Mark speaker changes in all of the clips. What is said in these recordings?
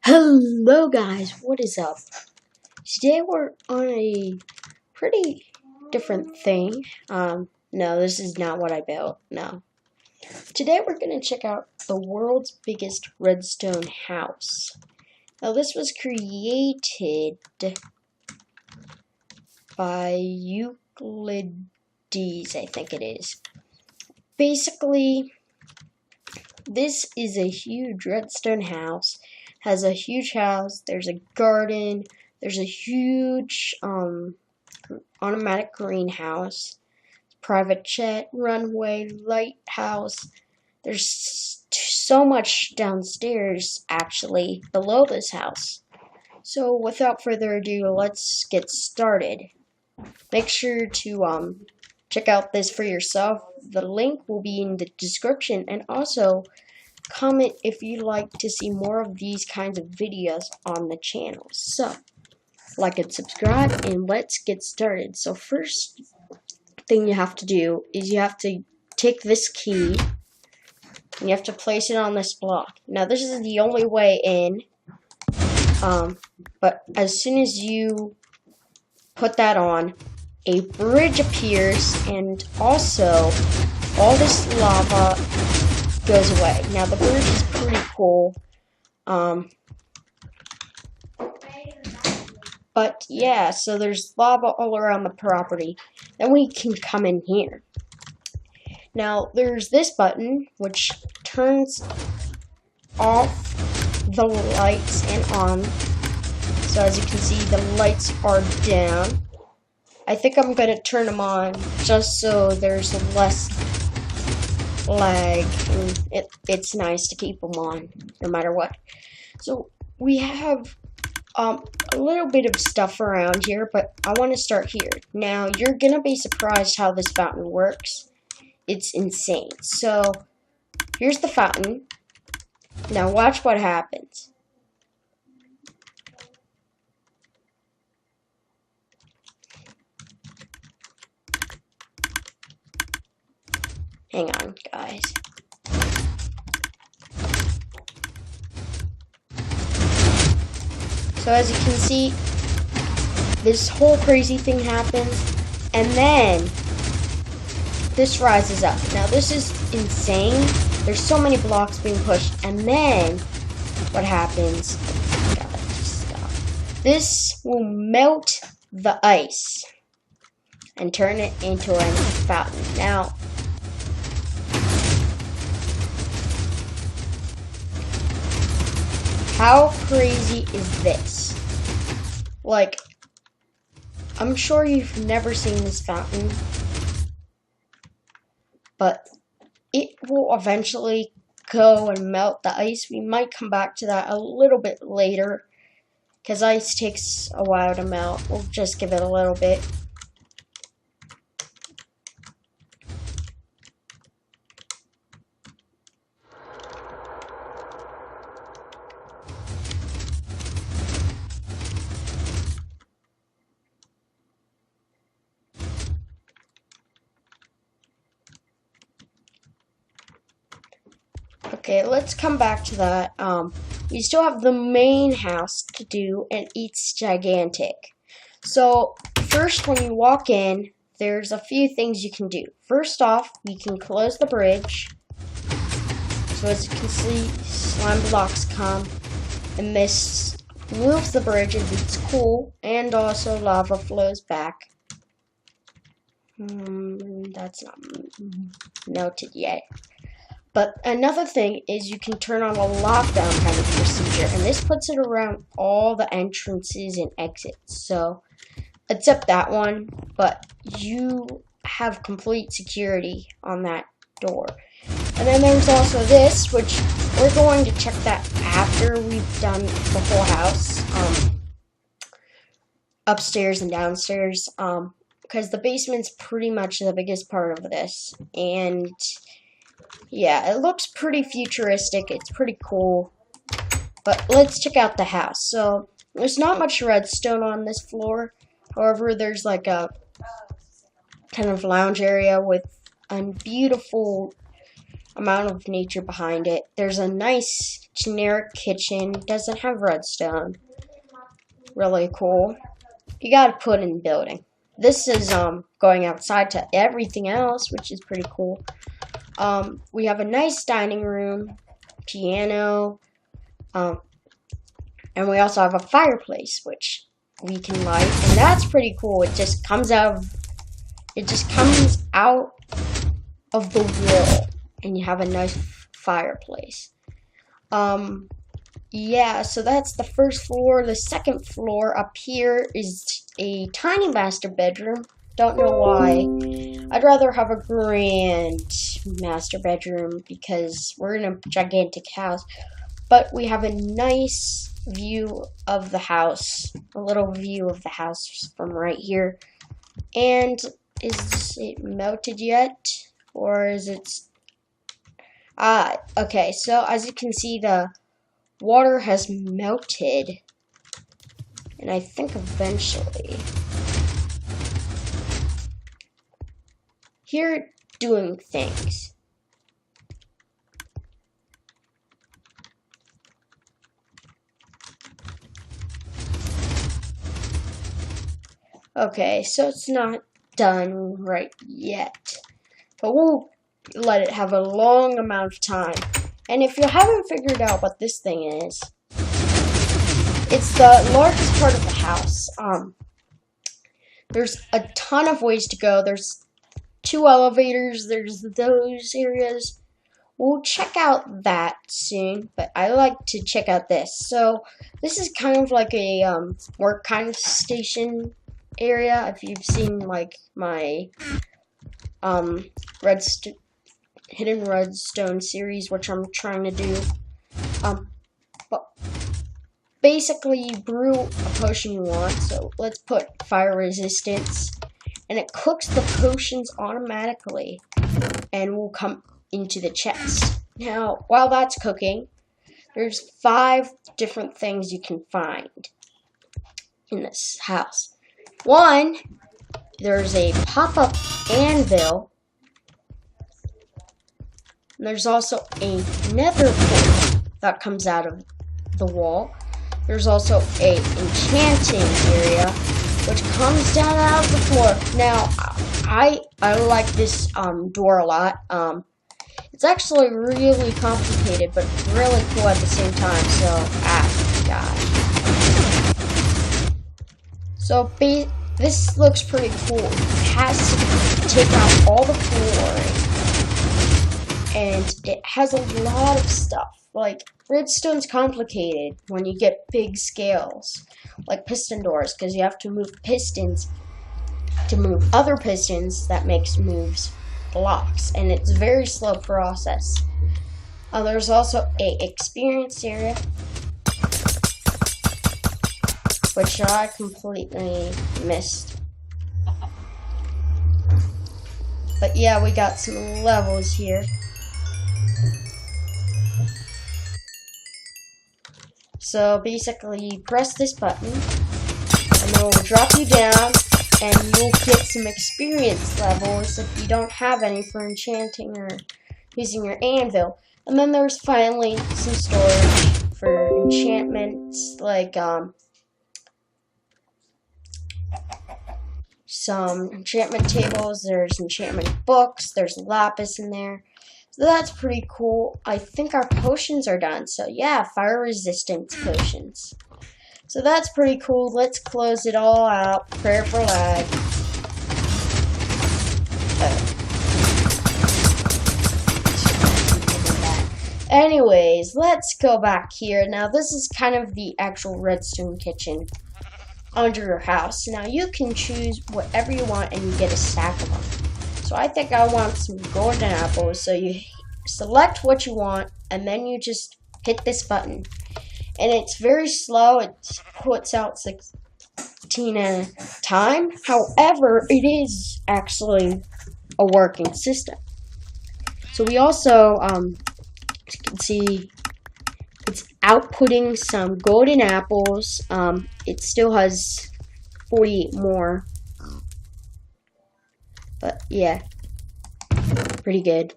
Speaker 1: Hello guys, what is up? Today we're on a pretty different thing. No, this is not what I built, no. Today we're going to check out the world's biggest redstone house. Now this was created by Euclides, I think it is. Basically, this is a huge redstone house. Has a huge house, there's a garden, there's a huge automatic greenhouse, private jet, runway, lighthouse. There's so much downstairs actually below this house. So without further ado, let's get started. Make sure to check out this for yourself. The link will be in the description, and also comment if you'd like to see more of these kinds of videos on the channel. So, like and subscribe, and let's get started. So first thing you have to do is you have to take this key, and you have to place it on this block. Now this is the only way in, but as soon as you put that on, a bridge appears, and also all this lava goes away. Now the bridge is pretty cool. But yeah, so there's lava all around the property. Then we can come in here. Now there's this button which turns off the lights and on. So as you can see, the lights are down. I think I'm gonna turn them on just so there's less lag, and it's nice to keep them on no matter what. So we have a little bit of stuff around here, but I want to start here. Now you're gonna be surprised how this fountain works. It's insane. So here's the fountain. Now watch what happens. Hang on, guys. So as you can see, this whole crazy thing happens, and then this rises up. Now this is insane. There's so many blocks being pushed, and then what happens? Oh God, just stop. This will melt the ice and turn it into a fountain. Now, how crazy is this? Like, I'm sure you've never seen this fountain, but it will eventually go and melt the ice. We might come back to that a little bit later, because ice takes a while to melt. We'll just give it a little bit. Okay, let's come back to that. We still have the main house to do, and it's gigantic. So, first when you walk in, there's a few things you can do. First off, we can close the bridge. So as you can see, slime blocks come, and this moves the bridge, and it's cool, and also lava flows back. That's not melted yet. But another thing is you can turn on a lockdown kind of procedure, and this puts it around all the entrances and exits. So, except that one, but you have complete security on that door. And then there's also this, which we're going to check that after we've done the whole house, upstairs and downstairs, because the basement's pretty much the biggest part of this, and yeah, it looks pretty futuristic. It's pretty cool. But let's check out the house. So, there's not much redstone on this floor. However, there's like a kind of lounge area with a beautiful amount of nature behind it. There's a nice generic kitchen. Doesn't have redstone. Really cool. You gotta put in building. This is going outside to everything else, which is pretty cool. We have a nice dining room, piano, and we also have a fireplace, which we can light, and that's pretty cool. It just comes out of the wall, and you have a nice fireplace. Yeah, so that's the first floor. The second floor up here is a tiny master bedroom. Don't know why. I'd rather have a grand master bedroom because we're in a gigantic house. But we have a nice view of the house, a little view of the house from right here. And is it melted yet? Or is it... okay, so as you can see, the water has melted. And I think eventually... Here doing things. Okay, so it's not done right yet. But we'll let it have a long amount of time. And if you haven't figured out what this thing is, it's the largest part of the house. There's a ton of ways to go. There's 2 elevators, there's those areas. We'll check out that soon, but I like to check out this. So this is kind of like a work kind of station area. If you've seen like my hidden redstone series, which I'm trying to do. But basically you brew a potion you want. So let's put fire resistance. And it cooks the potions automatically and will come into the chest. Now, while that's cooking, there's 5 different things you can find in this house. 1, there's a pop-up anvil. And there's also a nether portal that comes out of the wall. There's also a enchanting area which comes down out of the floor. Now, I like this door a lot. It's actually really complicated, but really cool at the same time. So, gosh. So, this looks pretty cool. It has to take out all the flooring, and it has a lot of stuff. Like, redstone's complicated when you get big scales, like piston doors, because you have to move pistons to move other pistons that moves blocks, and it's a very slow process. There's also a experience area, which I completely missed. But yeah, we got some levels here. So basically, you press this button, and it will drop you down, and you'll get some experience levels if you don't have any for enchanting or using your anvil. And then there's finally some storage for enchantments, like some enchantment tables, there's enchantment books, there's lapis in there. So that's pretty cool. I think our potions are done. So yeah, fire resistance potions. So that's pretty cool. Let's close it all out. Prayer for lag. Anyways, let's go back here. Now this is kind of the actual redstone kitchen under your house. Now you can choose whatever you want and you get a stack of them. So I think I want some golden apples. So you select what you want and then you just hit this button. And it's very slow. It puts out 16 at a time. However, it is actually a working system. So we also, as you can see, it's outputting some golden apples. It still has 48 more. But yeah, pretty good.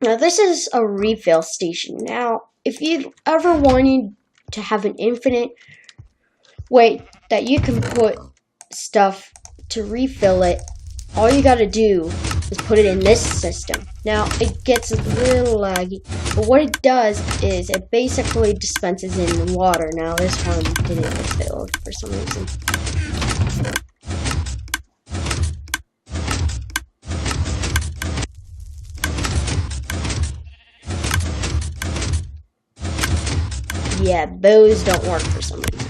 Speaker 1: Now this is a refill station. Now, if you ever wanted to have an infinite way that you can put stuff to refill it, all you gotta do is put it in this system. Now, it gets a little laggy, but what it does is it basically dispenses in water. Now, this one didn't refill for some reason. Yeah, those don't work for some reason.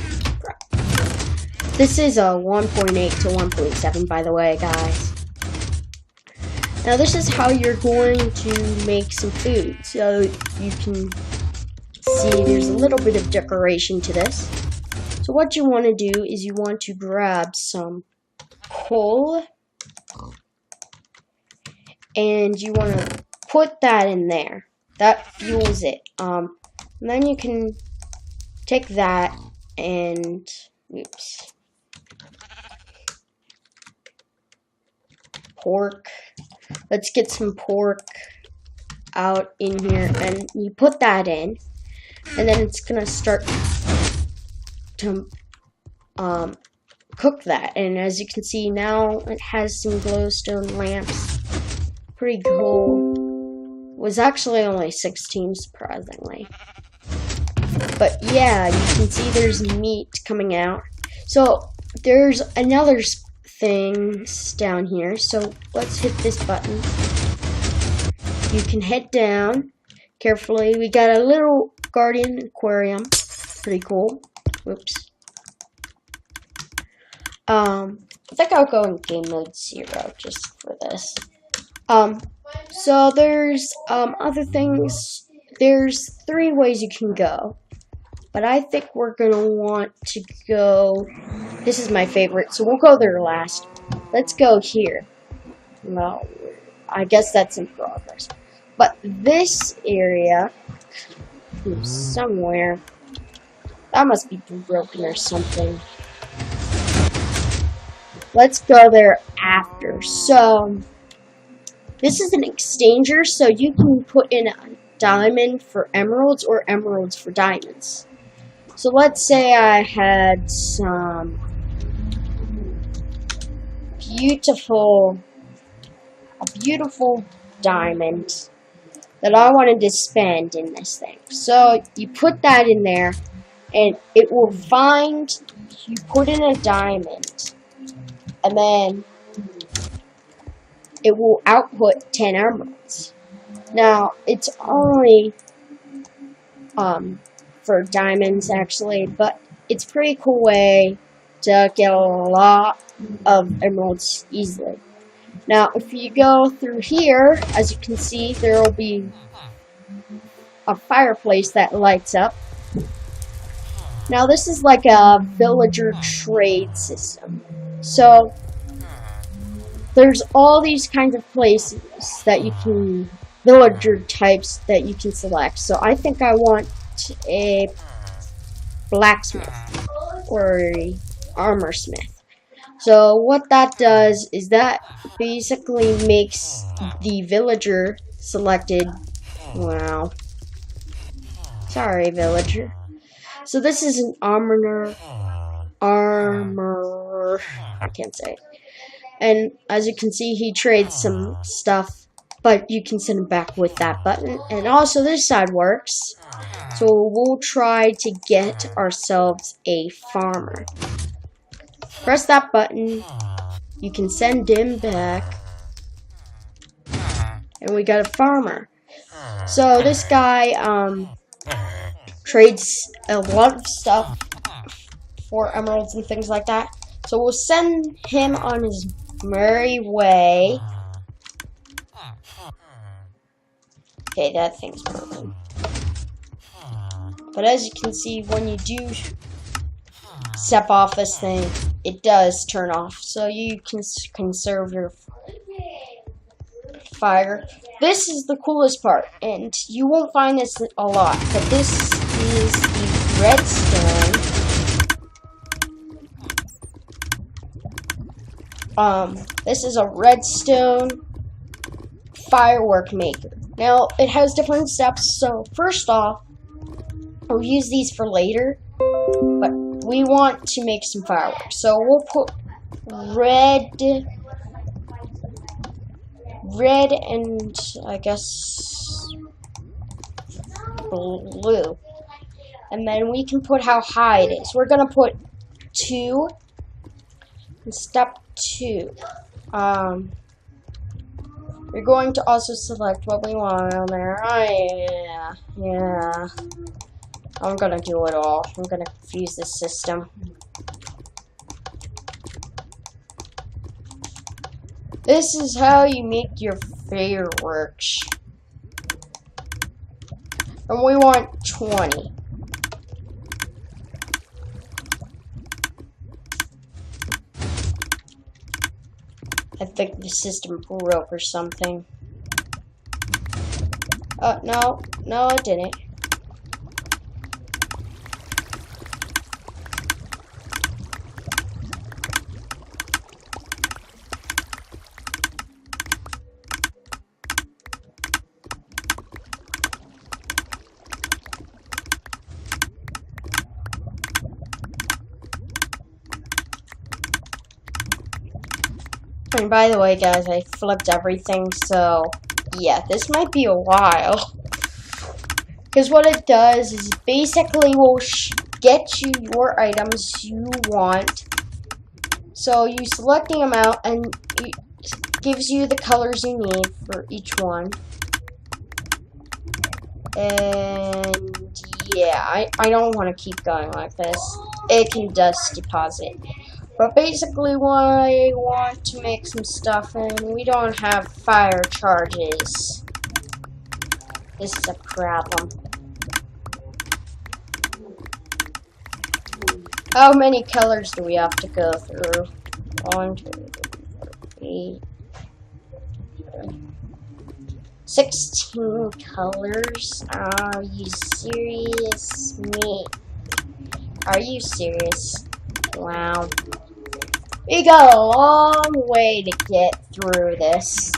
Speaker 1: This is a 1.8 to 1.7, by the way, guys. Now, this is how you're going to make some food. So, you can see there's a little bit of decoration to this. So, what you want to do is you want to grab some coal. And you want to put that in there. That fuels it. And then you can take that and... Oops. Pork. Let's get some pork out in here, and you put that in, and then it's gonna start to cook that. And as you can see now, it has some glowstone lamps. Pretty cool. It was actually only 16, surprisingly. But yeah, you can see there's meat coming out. So there's another things down here. So let's hit this button. You can head down carefully. We got a little guardian aquarium. Pretty cool. Whoops. I think I'll go in game mode 0 just for this. So there's other things. There's 3 ways you can go. But I think we're going to want to go... This is my favorite, so we'll go there last. Let's go here. Well, I guess that's in progress. But this area... somewhere... That must be broken or something. Let's go there after. So, this is an exchanger, so you can put in a diamond for emeralds or emeralds for diamonds. So let's say I had some beautiful diamond that I wanted to spend in this thing. So you put that in there, and it will find, you put in a diamond, and then it will output 10 emeralds. Now, it's only, for diamonds actually, but it's a pretty cool way to get a lot of emeralds easily. Now, if you go through here, as you can see, there will be a fireplace that lights up. Now, this is like a villager trade system. So, there's all these kinds of places that you can, villager types that you can select. So, I think I want a blacksmith or a armor smith. So what that does is that basically makes the villager selected. Wow. Sorry, villager. So this is an armor. I can't say it. And as you can see, he trades some stuff, but you can send him back with that button. And also this side works. So we'll try to get ourselves a farmer. Press that button. You can send him back. And we got a farmer. So this guy trades a lot of stuff for emeralds and things like that. So we'll send him on his merry way. Okay, that thing's broken. But as you can see, when you do step off this thing, it does turn off. So you can conserve your fire. This is the coolest part, and you won't find this a lot, but this is the redstone. This is a redstone firework maker. Now, it has different steps, so first off, we'll use these for later, but we want to make some fireworks. So we'll put red, and I guess blue. And then we can put how high it is. We're gonna put 2 in step 2. We're going to also select what we want on there. Yeah. I'm gonna do it all. I'm gonna confuse this system. This is how you make your fireworks. And we want 20. I think the system broke or something. Oh, no, it didn't. And by the way, guys, I flipped everything, so yeah, this might be a while. Because what it does is basically will get you your items you want. So you selecting them out, and it gives you the colors you need for each one. And yeah, I don't want to keep going like this. It can dust deposit. But basically, I want to make some stuff, and we don't have fire charges. This is a problem. How many colors do we have to go through? 1, 2, 3, 4, 8, 16 colors? Are you serious? Me? Are you serious? Wow. We got a long way to get through this.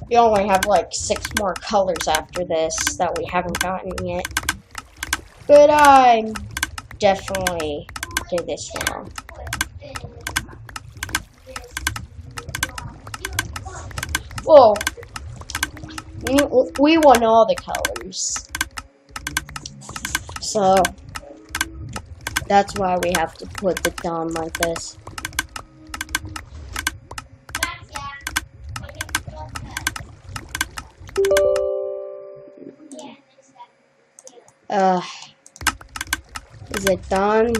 Speaker 1: We only have like 6 more colors after this that we haven't gotten yet. But I definitely did this wrong. Whoa. We want all the colors. So that's why we have to put the down like this. Is it done?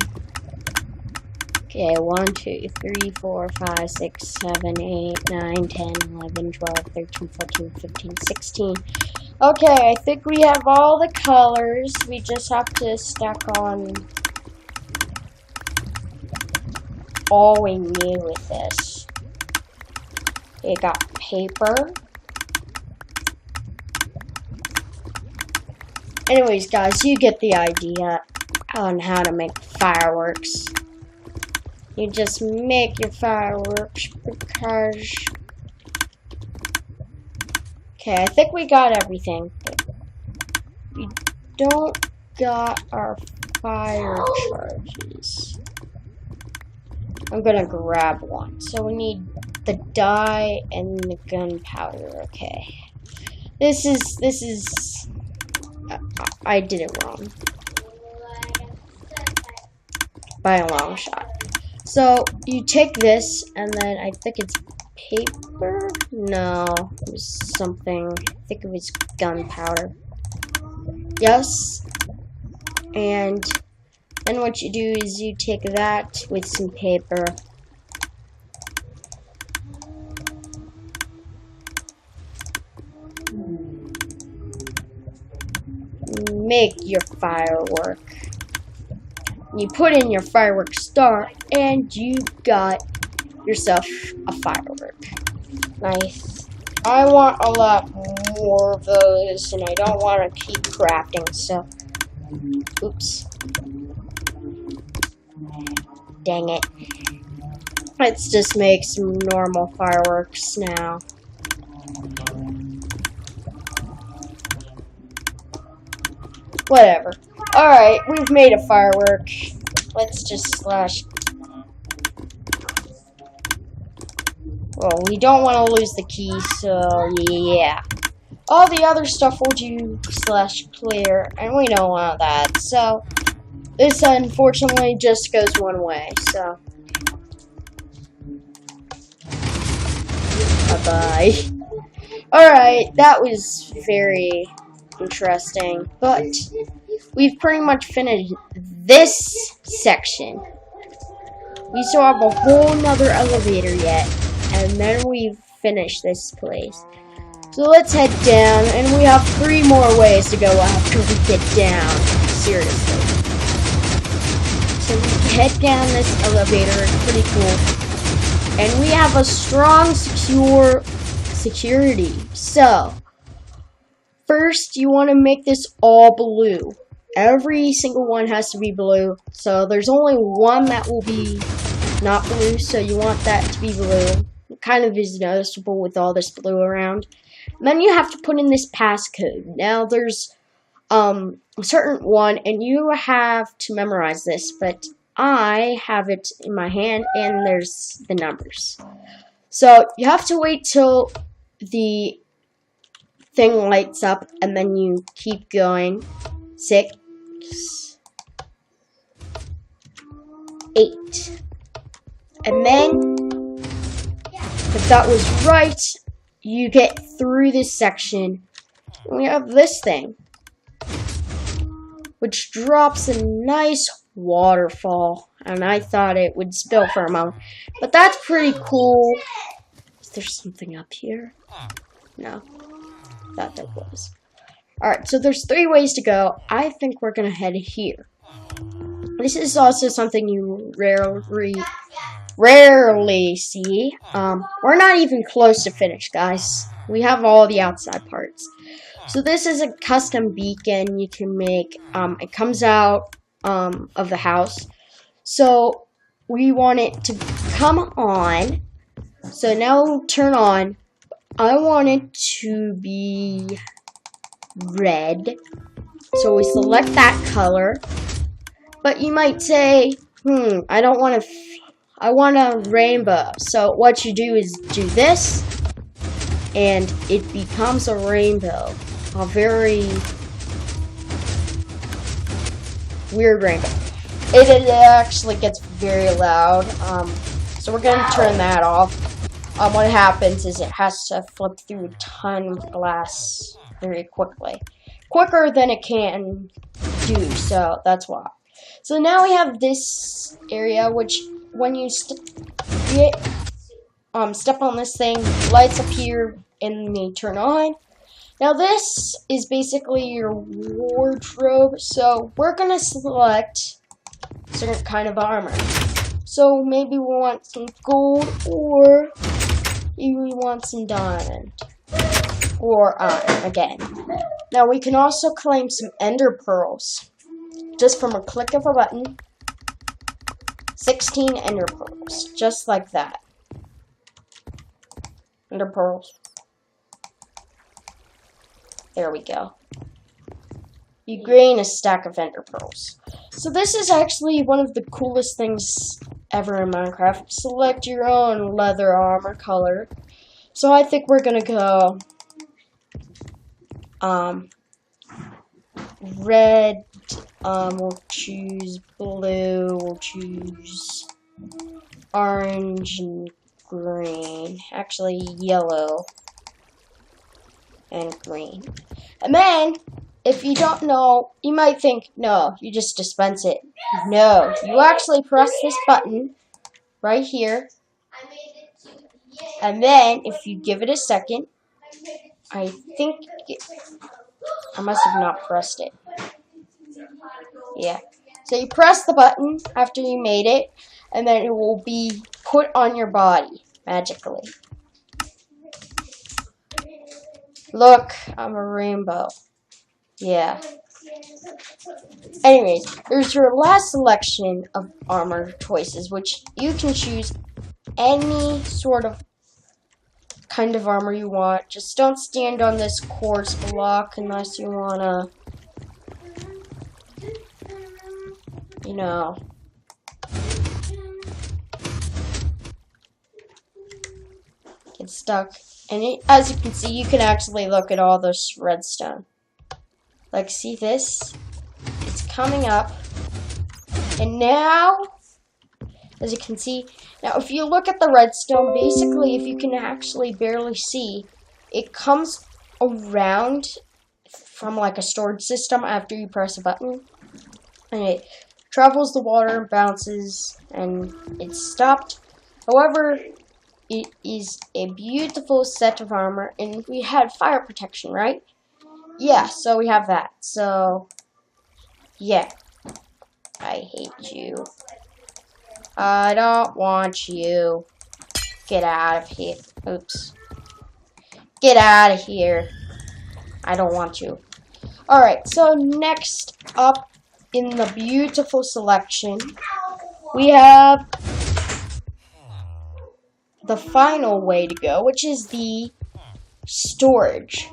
Speaker 1: Okay, 1, 2, 3, 4, 5, 6, 7, 8, 9, 10, 11, 12, 13, 14, 15, 16. Okay, I think we have all the colors. We just have to stack on all we need with this. We got paper. Anyways, guys, you get the idea on how to make fireworks. You just make your fireworks because... Okay, I think we got everything. We don't got our fire charges. I'm gonna grab one. So we need the dye and the gunpowder. Okay. This is... I did it wrong. By a long shot. So, you take this, and then I think it's paper? No, it was something. I think it was gunpowder. Yes. And then what you do is you take that with some paper. Make your firework. You put in your firework star, and you got yourself a firework. Nice. I want a lot more of those, and I don't want to keep crafting, so... Oops. Dang it. Let's just make some normal fireworks now. Whatever. Alright, we've made a firework. Let's just slash. Well, we don't want to lose the key, so yeah. All the other stuff will do slash clear, and we don't want that. So, this unfortunately just goes one way, so. Bye-bye. Alright, that was very interesting, but we've pretty much finished this section. We still have a whole nother elevator yet, and then we've finished this place. So let's head down, and we have 3 more ways to go after we get down. Seriously. So we head down this elevator, it's pretty cool. And we have a strong, secure security. So, first you want to make this all blue. Every single one has to be blue. So there's only one that will be not blue, so you want that to be blue. It kind of is noticeable with all this blue around. And then you have to put in this passcode. Now there's a certain one, and you have to memorize this, but I have it in my hand, and there's the numbers. So you have to wait till the thing lights up, and then you keep going. 6, 8. And then, if that was right, you get through this section. And we have this thing, which drops a nice waterfall. And I thought it would spill for a moment, but that's pretty cool. Is there something up here? No, thought there was. Alright, so there's 3 ways to go. I think we're gonna head here. This is also something you rarely see. We're not even close to finished, guys. We have all the outside parts. So this is a custom beacon you can make. It comes out of the house. So we want it to come on. So now turn on. I want it to be red. So we select that color. But you might say, I don't want to. I want a rainbow. So what you do is do this, and it becomes a rainbow. A very weird rainbow. It actually gets very loud. So we're gonna turn that off. What happens is it has to flip through a ton of glass very quickly, quicker than it can do. So that's why. So now we have this area, which when you step on this thing, lights appear and they turn on. Now this is basically your wardrobe, so we're gonna select a certain kind of armor. So maybe we want some gold, or maybe we want some diamond, or iron again. Now we can also claim some ender pearls, just from a click of a button. 16 ender pearls, just like that. Ender pearls. There we go. You gain a stack of ender pearls. So this is actually one of the coolest things ever in Minecraft. Select your own leather armor color. So I think we're gonna go red. We'll choose blue. We'll choose orange and green. Actually, yellow and green. And then, if you don't know, you might think, no, you just dispense it. No, you actually press this button right here. And then, if you give it a second, I think I must have not pressed it. Yeah. So you press the button after you made it, and then it will be put on your body magically. Look, I'm a rainbow. Yeah. Anyways, there's your last selection of armor choices, which you can choose any sort of kind of armor you want. Just don't stand on this quartz block unless you wanna, you know, get stuck. And as you can see, you can actually look at all this redstone. Like, see this? It's coming up. And now, as you can see, now if you look at the redstone, basically, if you can actually barely see, it comes around from like a storage system after you press a button. And it travels the water, bounces, and it's stopped. However, it is a beautiful set of armor, and we had fire protection, right? Yeah, so we have that. So, yeah. I hate you. I don't want you. Get out of here. Oops. Get out of here. I don't want you. Alright, so next up in the beautiful selection, we have the final way to go, which is the storage.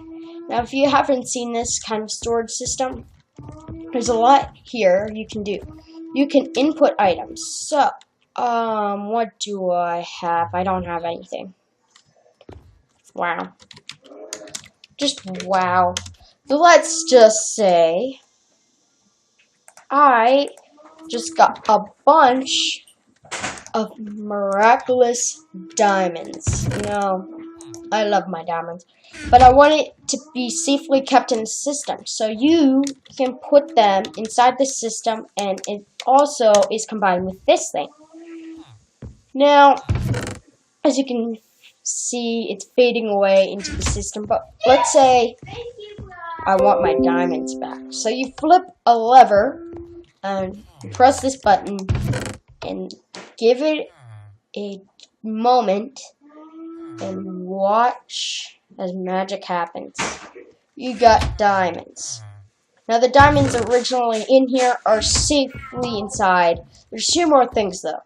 Speaker 1: Now, if you haven't seen this kind of storage system, there's a lot here you can do. You can input items. So, what do I have? I don't have anything. Wow. Just wow. So let's just say I just got a bunch of miraculous diamonds. You know, I love my diamonds. But I want it to be safely kept in the system. So you can put them inside the system, and it also is combined with this thing. Now, as you can see, it's fading away into the system. But let's say I want my diamonds back. So you flip a lever and press this button and give it a moment and watch as magic happens. You got diamonds. Now the diamonds originally in here are safely inside. There's two more things though.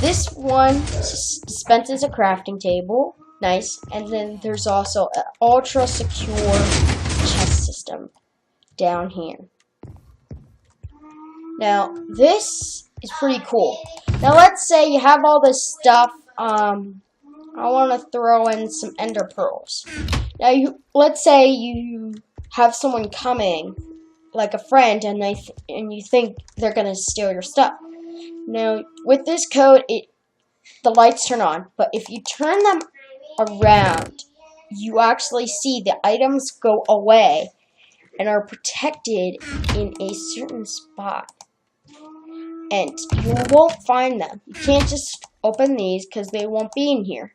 Speaker 1: This one dispenses a crafting table. Nice. And then there's also an ultra secure chest system down here. Now this is pretty cool. Now let's say you have all this stuff. I want to throw in some ender pearls. Now, let's say you have someone coming, like a friend, and you think they're gonna steal your stuff. Now, with this code, the lights turn on, but if you turn them around, you actually see the items go away and are protected in a certain spot. And you won't find them. You can't just open these because they won't be in here.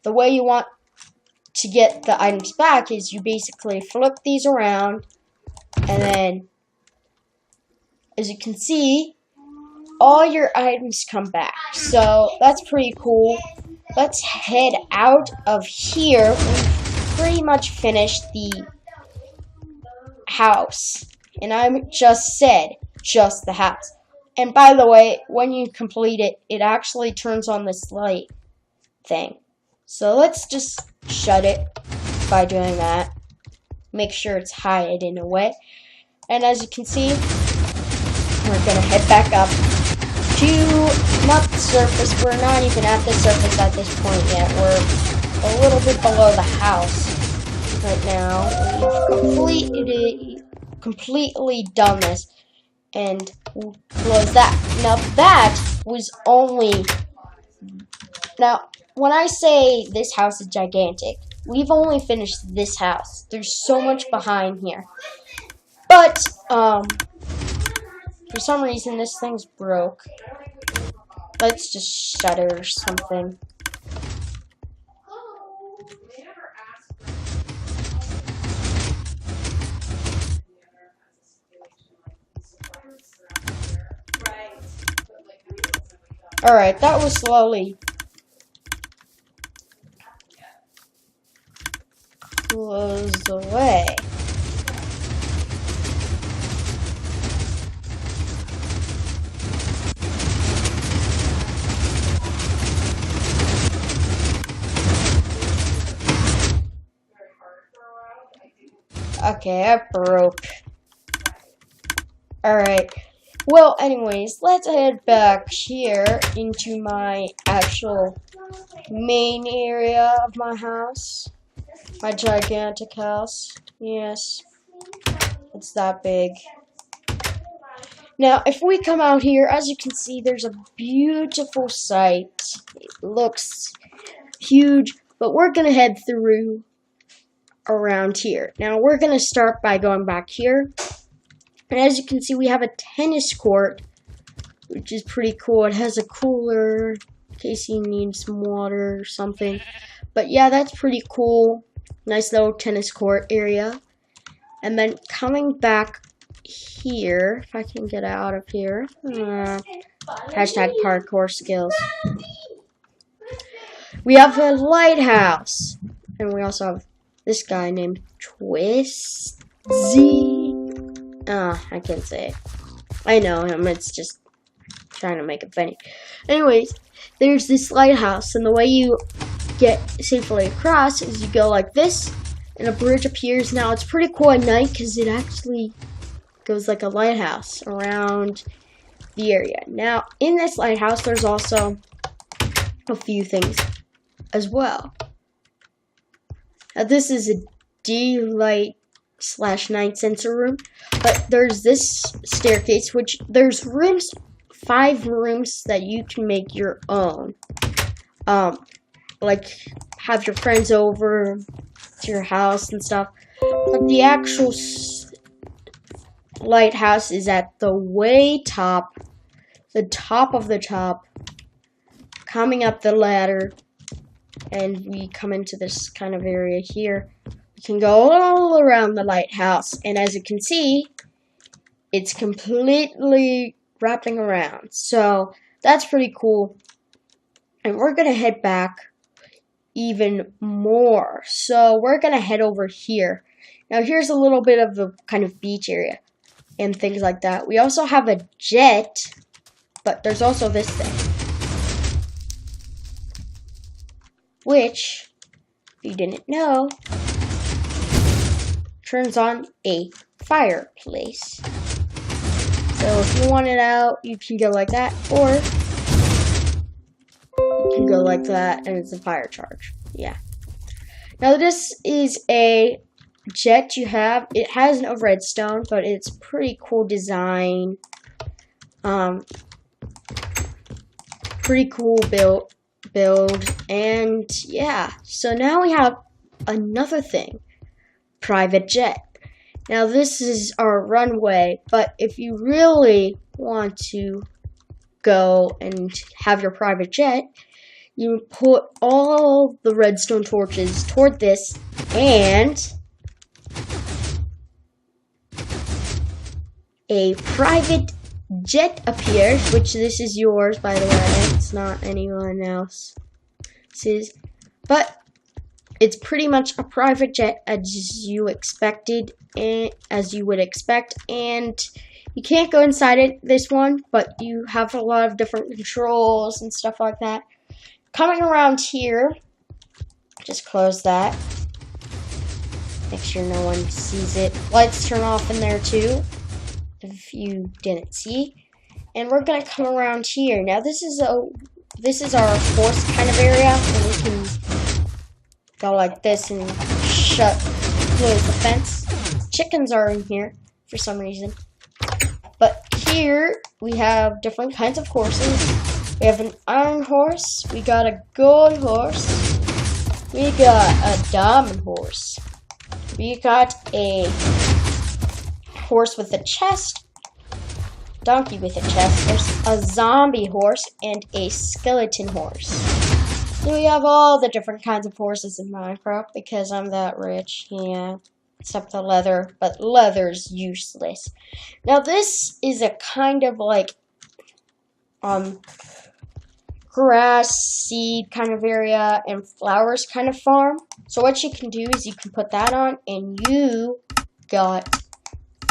Speaker 1: The way you want to get the items back is you basically flip these around, and then, as you can see, all your items come back. So that's pretty cool. Let's head out of here. We've pretty much finished the house. And I just said, just the house. And by the way, when you complete it, it actually turns on this light thing. So let's just shut it by doing that. Make sure it's hidden away. And as you can see, we're going to head back up to, not the surface, we're not even at the surface at this point yet. We're a little bit below the house right now. We've completely done this. And we'll close that. Now that was only, now when I say this house is gigantic, we've only finished this house. There's so much behind here. But, for some reason this thing's broke. Let's just shut it or something. Alright, that was slowly closed away. Okay, I broke. Alright. Well, anyways, let's head back here into my actual main area of my house. My gigantic house. Yes. It's that big. Now, if we come out here, as you can see, there's a beautiful sight. It looks huge, but we're going to head through around here. Now, we're going to start by going back here. And as you can see, we have a tennis court, which is pretty cool. It has a cooler in case you need some water or something. But yeah, that's pretty cool. Nice little tennis court area. And then coming back here, if I can get out of here. Hashtag parkour skills. We have a lighthouse. And we also have this guy named Twisty. I can't say it. I know him, it's just trying to make it funny. Anyways, there's this lighthouse, and the way you get safely across is you go like this, and a bridge appears. Now, it's pretty cool at night because it actually goes like a lighthouse around the area. Now, in this lighthouse, there's also a few things as well. Now, this is a daylight / night sensor room, but there's this staircase, which there's 5 rooms that you can make your own. Like have your friends over to your house and stuff. But the actual lighthouse is at the way top, the top of the top, coming up the ladder, and we come into this kind of area here. We can go all around the lighthouse, and as you can see, it's completely wrapping around. So that's pretty cool. And we're gonna head back even more. So we're gonna head over here. Now here's a little bit of the kind of beach area and things like that. We also have a jet, but there's also this thing, which, if you didn't know, turns on a fireplace. So if you want it out, you can go like that, or you can go like that, and it's a fire charge. Yeah. Now this is a jet you have. It has no redstone, but it's pretty cool design. Pretty cool build, and yeah. So now we have another thing. Private jet. Now this is our runway, but if you really want to go and have your private jet, you put all the redstone torches toward this, and a private jet appears, which this is yours, by the way. It's not anyone else's, but it's pretty much a private jet as you expected, and as you would expect, and you can't go inside this one, but you have a lot of different controls and stuff like that. Coming around here, just close that. Make sure no one sees it. Lights turn off in there too, if you didn't see. And we're gonna come around here. Now this is our horse kind of area, and we can go like this and close the fence. Chickens are in here for some reason. But here we have different kinds of horses. We have an iron horse, we got a gold horse, we got a diamond horse, we got a horse with a chest, donkey with a chest, there's a zombie horse, and a skeleton horse. So we have all the different kinds of horses in Minecraft because I'm that rich, yeah. Except the leather, but leather's useless. Now this is a kind of like grass, seed kind of area, and flowers kind of farm. So what you can do is you can put that on, and you got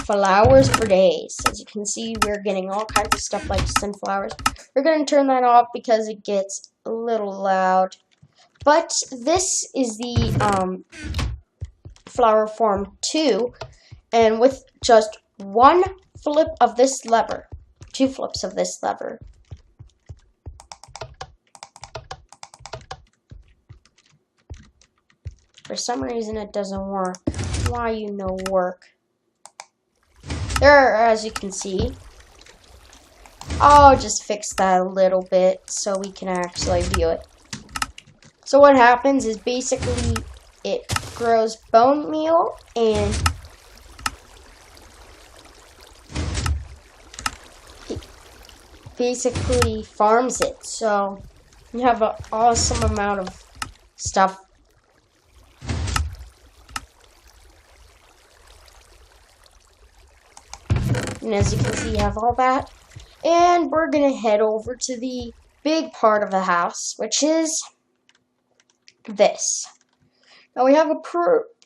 Speaker 1: flowers for days. As you can see, we're getting all kinds of stuff like sunflowers. We're going to turn that off because it gets a little loud. But this is the flower farm 2, and with just one flip of this lever, 2 flips of this lever, for some reason it doesn't work. Why you no work? There, as you can see, I'll just fix that a little bit so we can actually view it. So what happens is basically it grows bone meal and it basically farms it. So you have an awesome amount of stuff. And as you can see, you have all that. And we're going to head over to the big part of the house, which is this. Now we have a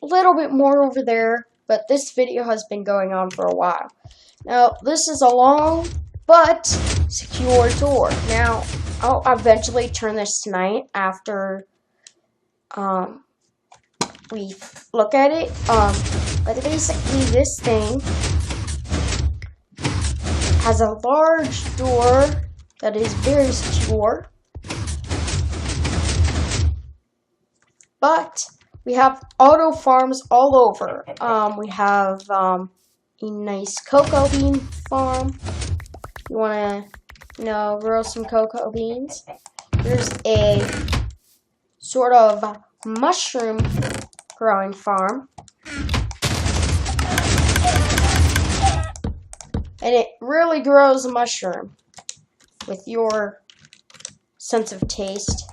Speaker 1: little bit more over there, but this video has been going on for a while. Now this is a long but secure door. Now I'll eventually turn this tonight after we look at it. But basically this thing has a large door that is very secure. But we have auto farms all over. We have a nice cocoa bean farm. You want to, grow some cocoa beans. There's a sort of mushroom growing farm. And it really grows a mushroom with your sense of taste.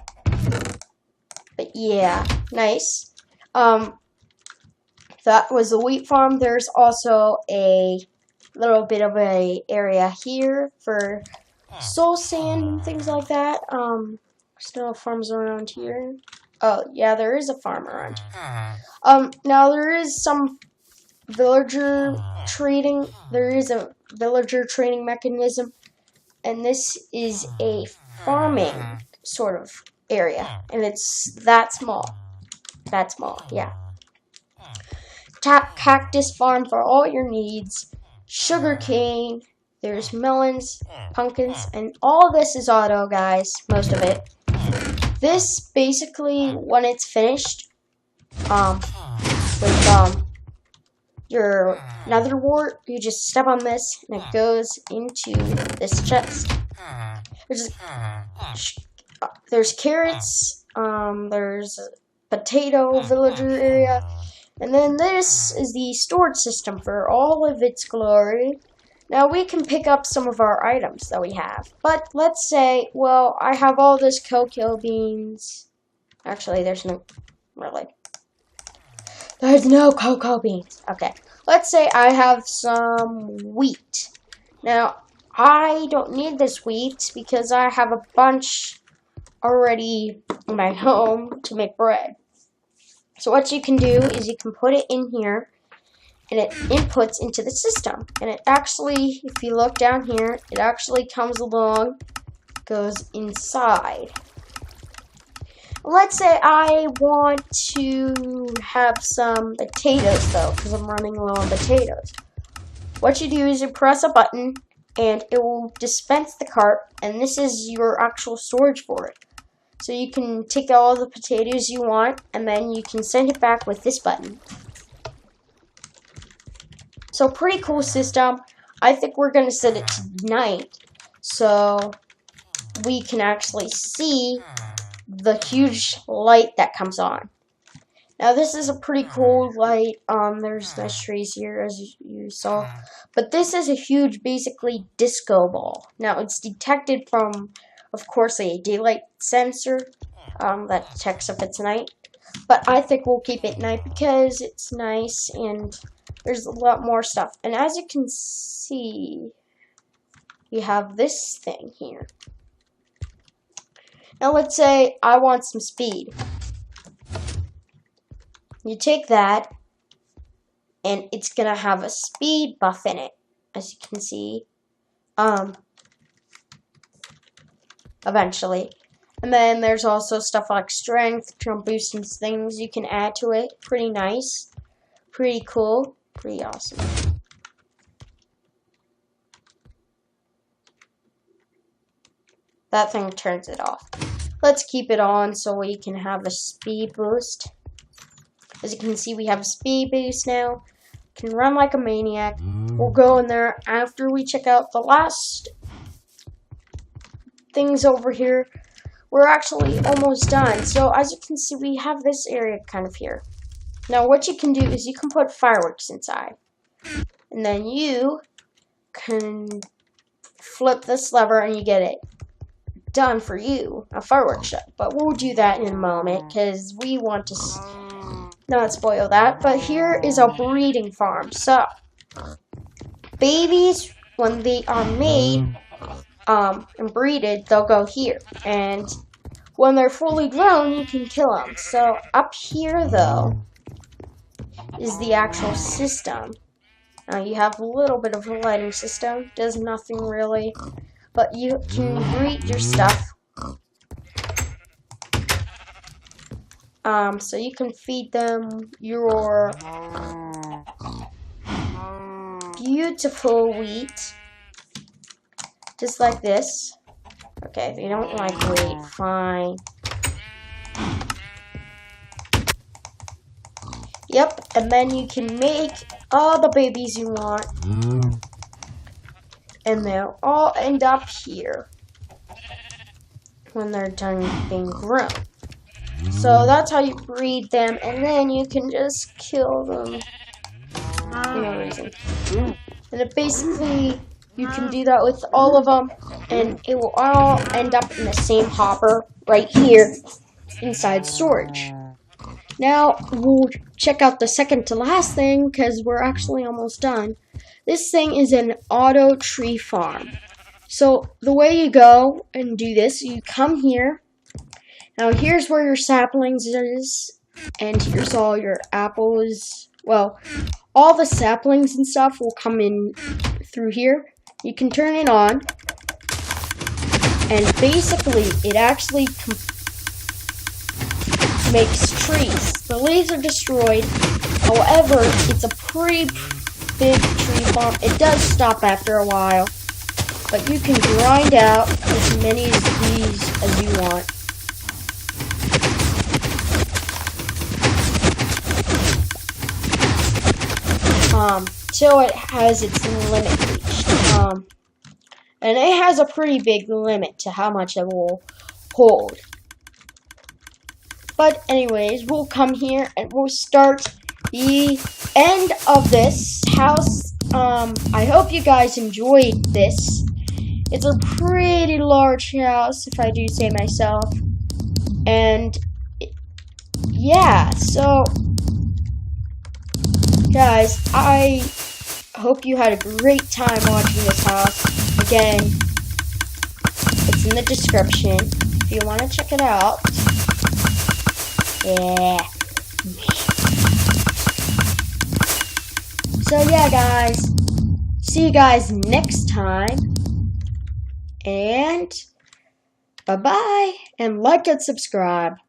Speaker 1: But yeah, nice. That was a wheat farm. There's also a little bit of a area here for soul sand and things like that. There's no farms around here. Oh, yeah, there is a farm around here. Now there is some villager trading. There is a villager trading mechanism, and this is a farming sort of area, and it's that small. That small, yeah. Cactus farm for all your needs. Sugar cane. There's melons, pumpkins, and all this is auto, guys. Most of it. This basically, when it's finished, with your nether wart, you just step on this and it goes into this chest. There's carrots, there's a potato villager area, and then this is the storage system for all of its glory. Now we can pick up some of our items that we have, but let's say, well, I have all this cocoa beans. Actually, there's no, really. There's no cocoa beans. Okay, let's say I have some wheat. Now, I don't need this wheat because I have a bunch already in my home to make bread. So what you can do is you can put it in here and it inputs into the system. And it actually, if you look down here, it actually comes along, goes inside. Let's say I want to have some potatoes though, because I'm running low on potatoes. What you do is you press a button and it will dispense the cart, and this is your actual storage for it. So you can take all the potatoes you want and then you can send it back with this button. So pretty cool system. I think we're going to set it to night so we can actually see the huge light that comes on. Now this is a pretty cool light. There's nice trees here as you saw. But this is a huge, basically, disco ball. Now it's detected from, of course, a daylight sensor that detects if it's night. But I think we'll keep it night because it's nice and there's a lot more stuff. And as you can see, we have this thing here. Now let's say I want some speed. You take that, and it's gonna have a speed buff in it, as you can see. Eventually. And then there's also stuff like strength, jump boost, and things you can add to it. Pretty nice. Pretty cool. Pretty awesome. That thing turns it off. Let's keep it on so we can have a speed boost. As you can see, we have a speed boost now. Can run like a maniac. We'll go in there after we check out the last things over here. We're actually almost done. So as you can see, we have this area kind of here. Now what you can do is you can put fireworks inside. And then you can flip this lever and you get it done for you, a fireworks show. But we'll do that in a moment because we want to not spoil that. But here is a breeding farm. So babies, when they are made and breeded, they'll go here. And when they're fully grown, you can kill them. So up here, though, is the actual system. Now you have a little bit of a lighting system. Does nothing really, but you can breed your stuff. So you can feed them your beautiful wheat, just like this. Okay, they don't like wheat, fine. Yep, and then you can make all the babies you want. And they'll all end up here when they're done being grown. So that's how you breed them, and then you can just kill them for no reason. And it basically, you can do that with all of them, and it will all end up in the same hopper right here inside storage. Now, we'll check out the second to last thing, because we're actually almost done. This thing is an auto tree farm. So, the way you go and do this, you come here. Now, here's where your saplings is, and here's all your apples. Well, all the saplings and stuff will come in through here. You can turn it on, and basically, it actually makes trees. The leaves are destroyed. However, it's a pretty big tree farm. It does stop after a while, but you can grind out as many of these as you want. Till it has its limit reached. And it has a pretty big limit to how much it will hold. But anyways, we'll come here and we'll start the end of this house. I hope you guys enjoyed this. It's a pretty large house, if I do say myself. And yeah, so guys, I hope you had a great time watching this house. Again, it's in the description if you want to check it out. Yeah. So yeah, guys, see you guys next time, and bye-bye, and like and subscribe.